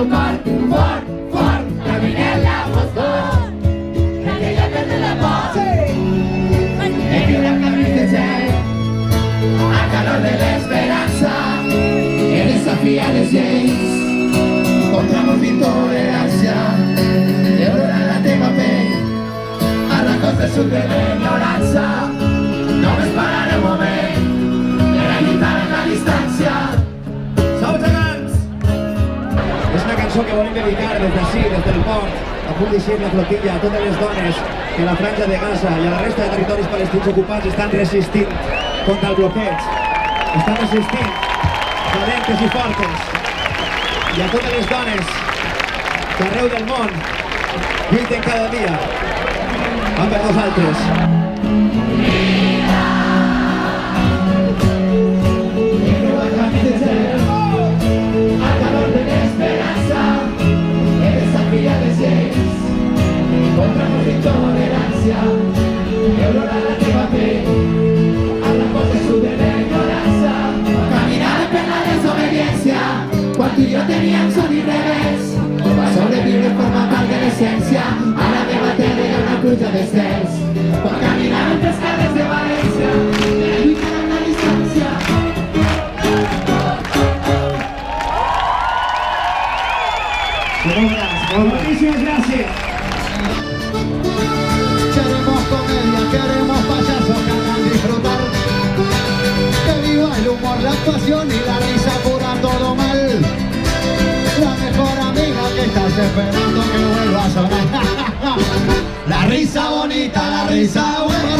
meu cor, fort, fort, caminé en la foscor, que ja perdé la por. He quedat camí de gel, al calor de l'esperança, he desafiat les lleis, contra molta intolerància, he brodat la teva pell, a racons del sud de l'ignorància, només pararé un moment, per a lluitar en la distància. Som gegants! És una cançó que volem dedicar des d'ací, des del port, a punt d'eixir la flotilla, a totes les dones que a la franja de Gaza i a la resta de territoris palestins ocupats estan resistint contra el bloqueig. Estan resistint, valentes i fortes. I a totes les dones que arreu del món lluiten cada dia. Va per vosaltres. Contra molta intolerància, he brodat la teva pell, a racons del sud de l'ignorància, caminava per la desobediència, quan tu i jo teníem son i revés, va sobreviure forma part de l'essència, a la meva terra hi ha una pluja d'estels, quan caminàvem pels carrers de València, lluitant amb la distància. Moltíssimes gràcies! Queremos comedia, queremos payasos que hagan disfrutar. Que viva el humor, la actuación y la risa cura todo mal. La mejor amiga que estás esperando que vuelva a sonar. La risa bonita, la risa buena.